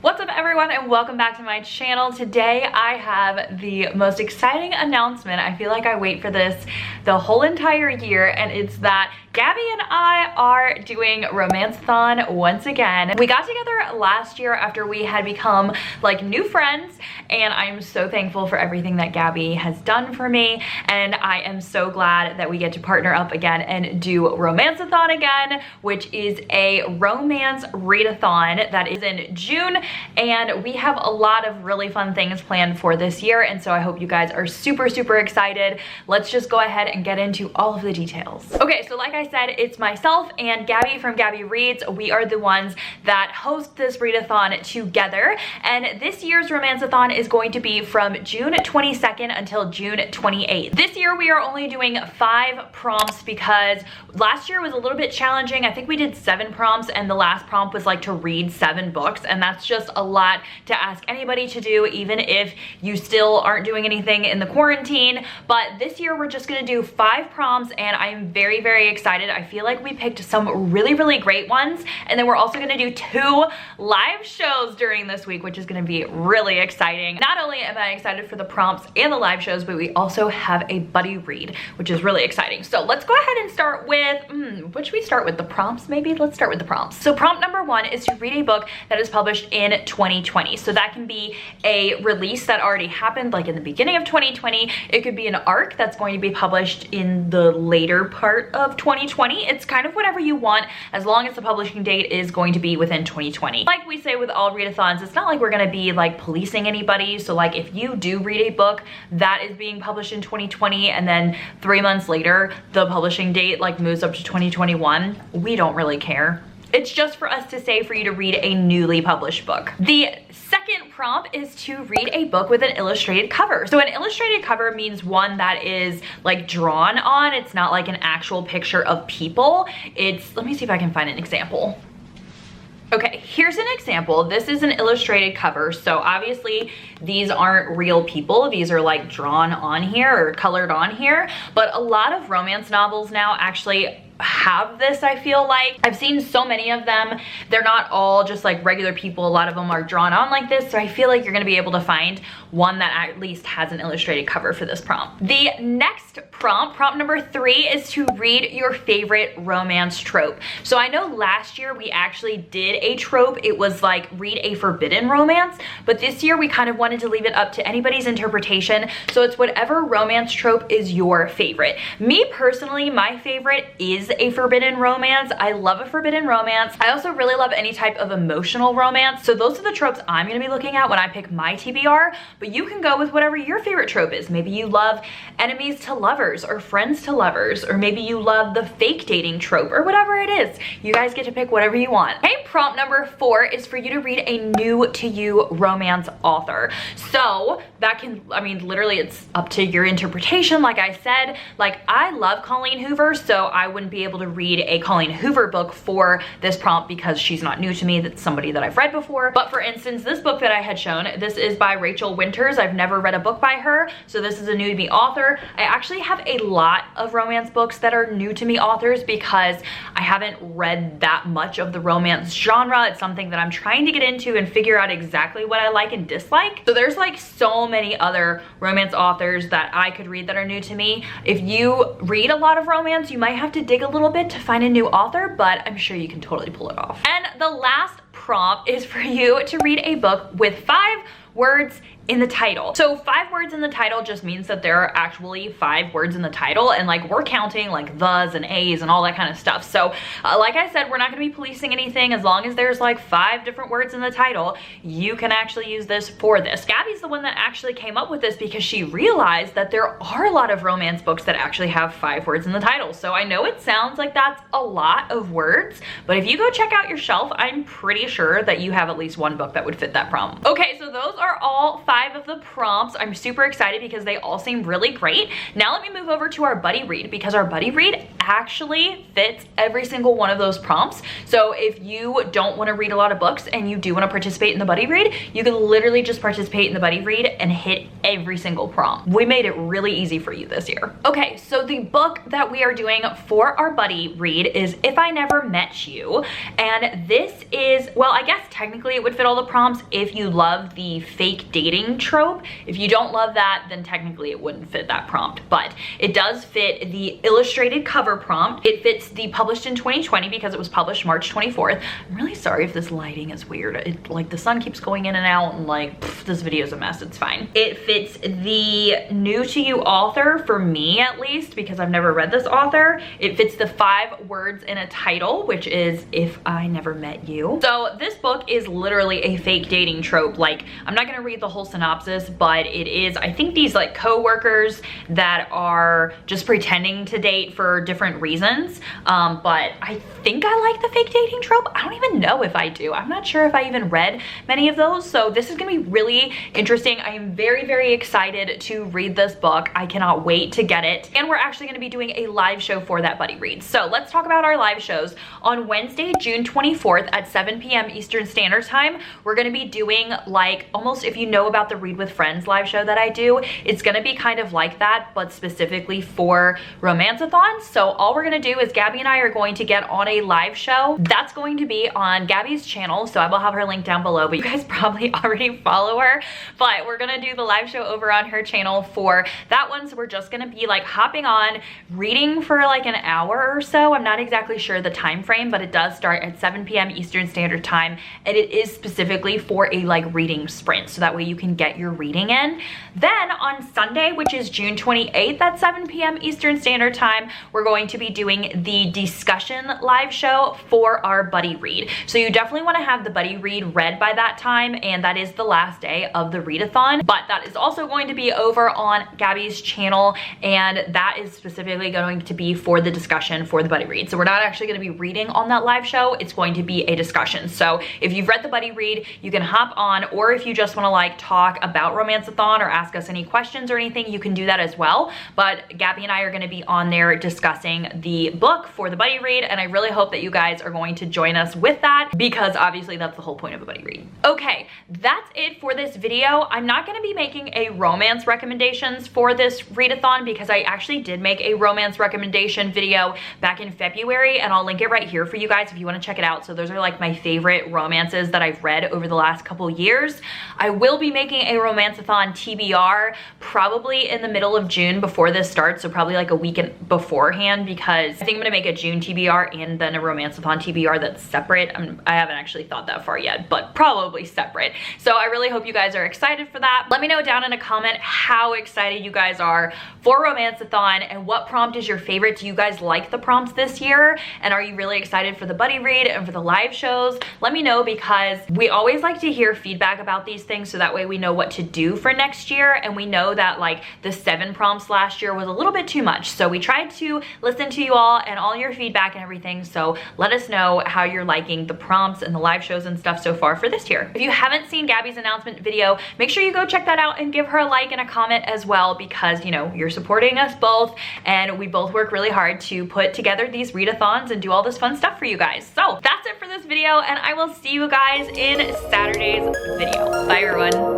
What's up everyone and welcome back to my channel. Today I have the most exciting announcement. I feel like I wait for this the whole entire year, and it's that Gabby and I are doing Romanceathon once again. We got together last year after we had become like new friends, and I'm so thankful for everything that Gabby has done for me, and I am so glad that we get to partner up again and do Romanceathon again, which is a romance readathon that is in June, and we have a lot of really fun things planned for this year, and so I hope you guys are super excited. Let's just go ahead and get into all of the details. Okay, so like I said, it's myself and Gabby from Gabby Reads. We are the ones that host this readathon together, and this year's Romanceathon is going to be from June 22nd until June 28th. This year we are only doing 5 prompts because last year was a little bit challenging. I think we did 7 prompts, and the last prompt was like to read 7 books, and that's just a lot to ask anybody to do, even if you still aren't doing anything in the quarantine. But this year we're just gonna do 5 prompts, and I'm very excited. I feel like we picked some really great ones, and then we're also gonna do 2 live shows during this week, which is gonna be really exciting. Not only am I excited for the prompts and the live shows, but we also have a buddy read, which is really exciting. So let's go ahead and start with, what should we start with? The prompts maybe? Let's start with the prompts. So prompt number 1 is to read a book that is published in 2020. So that can be a release that already happened like in the beginning of 2020. It could be an arc that's going to be published in the later part of 2020. It's kind of whatever you want, as long as the publishing date is going to be within 2020. Like we say with all readathons, it's not like we're gonna be like policing anybody. So like if you do read a book that is being published in 2020 and then 3 months later the publishing date like moves up to 2021, we don't really care. It's just for us to say for you to read a newly published book. The second prompt is to read a book with an illustrated cover. So an illustrated cover means one that is like drawn on. It's not like an actual picture of people. It's, let me see if I can find an example. Okay, here's an example. This is an illustrated cover. So obviously these aren't real people. These are like drawn on here or colored on here. But a lot of romance novels now actually have this, I feel like. I've seen so many of them. They're not all just like regular people. A lot of them are drawn on like this. So I feel like you're gonna be able to find one that at least has an illustrated cover for this prompt. The next prompt number 3, is to read your favorite romance trope. So I know last year we actually did a trope. It was like read a forbidden romance, but this year we kind of wanted to leave it up to anybody's interpretation. So it's whatever romance trope is your favorite. Me personally, my favorite is a forbidden romance. I love a forbidden romance. I also really love any type of emotional romance. So those are the tropes I'm gonna be looking at when I pick my TBR, but you can go with whatever your favorite trope is. Maybe you love enemies to lovers or friends to lovers, or maybe you love the fake dating trope or whatever it is. You guys get to pick whatever you want. Okay, prompt number 4 is for you to read a new to you romance author. So that can, I mean, literally it's up to your interpretation. Like I said, like I love Colleen Hoover, so I wouldn't be able to read a Colleen Hoover book for this prompt because she's not new to me. That's somebody that I've read before. But for instance, this book that I had shown, this is by Rachel Winters. I've never read a book by her, so this is a new to me author. I actually have a lot of romance books that are new to me authors because I haven't read that much of the romance genre. It's something that I'm trying to get into and figure out exactly what I like and dislike. So there's like so many other romance authors that I could read that are new to me. If you read a lot of romance, you might have to dig a little bit to find a new author, but I'm sure you can totally pull it off. And the last prompt is for you to read a book with 5 words in the title. So 5 words in the title just means that there are actually 5 words in the title, and like we're counting like thes and a's and all that kind of stuff. So like I said, we're not gonna be policing anything. As long as there's like 5 different words in the title, you can actually use this for this. Gabby's the one that actually came up with this because she realized that there are a lot of romance books that actually have 5 words in the title. So I know it sounds like that's a lot of words, but if you go check out your shelf, I'm pretty sure that you have at least one book that would fit that prompt. Okay, so those are all 5 of the prompts. I'm super excited because they all seem really great. Now let me move over to our buddy read, because our buddy read actually fits every single one of those prompts. So if you don't want to read a lot of books and you do want to participate in the buddy read, you can literally just participate in the buddy read and hit every single prompt. We made it really easy for you this year. Okay, so the book that we are doing for our buddy read is If I Never Met You. And this is, well, I guess technically it would fit all the prompts if you love the fake dating trope. If you don't love that, then technically it wouldn't fit that prompt, but it does fit the illustrated cover prompt. It fits the published in 2020 because it was published March 24th. I'm really sorry if this lighting is weird. Like the sun keeps going in and out and like, this video is a mess, it's fine. It fits the new to you author, for me at least, because I've never read this author. It fits the 5 words in a title, which is If I Never Met You. So this book is literally a fake dating trope. Like, I'm not gonna read the whole synopsis, but it is, I think, these like co-workers that are just pretending to date for different reasons. But I think I like the fake dating trope. I don't even know if I do. I'm not sure if I even read many of those. So this is gonna be really interesting. I am very, very excited to read this book. I cannot wait to get it. And we're actually gonna be doing a live show for that buddy read. So let's talk about our live shows. On Wednesday, June 24th at 7 p.m. Eastern Standard Time, we're gonna be doing like almost, if you know about the Read with Friends live show that I do, it's gonna be kind of like that, but specifically for Romanceathon. So all we're gonna do is Gabby and I are going to get on a live show. That's going to be on Gabby's channel, so I will have her link down below, but you guys probably already follow her. But we're gonna do the live show over on her channel for that one. So we're just gonna be like hopping on, reading for like an hour or so. I'm not exactly sure the time frame, but it does start at 7 p.m. Eastern Standard Time, and it is specifically for a like reading sprint, so that way you can get your reading in. Then on Sunday, which is June 28th at 7 p.m. Eastern Standard Time, we're going to be doing the discussion live show for our buddy read. So you definitely want to have the buddy read read by that time, and that is the last day of the readathon. But that is also going to be over on Gabby's channel, and that is specifically going to be for the discussion for the buddy read. So we're not actually going to be reading on that live show. It's going to be a discussion. So if you've read the buddy read, you can hop on, or if you just want to like talk about Romanceathon or ask us any questions or anything, you can do that as well. But Gabby and I are going to be on there discussing the book for the buddy read, and I really hope that you guys are going to join us with that, because obviously that's the whole point of a buddy read. Okay, that's it for this video. I'm not going to be making a romance recommendations for this readathon, because I actually did make a romance recommendation video back in February, and I'll link it right here for you guys if you want to check it out. So those are like my favorite romances that I've read over the last couple years. I will be making a Romanceathon TBR probably in the middle of June before this starts, so probably like a week beforehand, because I think I'm gonna make a June TBR and then a Romanceathon TBR that's separate. I haven't actually thought that far yet, but probably separate. So I really hope you guys are excited for that. Let me know down in a comment how excited you guys are for Romanceathon, and what prompt is your favorite. Do you guys like the prompts this year? And are you really excited for the buddy read and for the live shows? Let me know, because we always like to hear feedback about these things, so that way we know what to do for next year. And we know that like the 7 prompts last year was a little bit too much. So we tried to listen to you all and all your feedback and everything. So let us know how you're liking the prompts and the live shows and stuff so far for this year. If you haven't seen Gabby's announcement video, make sure you go check that out and give her a like and a comment as well, because you know, you're supporting us both, and we both work really hard to put together these readathons and do all this fun stuff for you guys. So that's it for this video, and I will see you guys in Saturday's video. Bye everyone.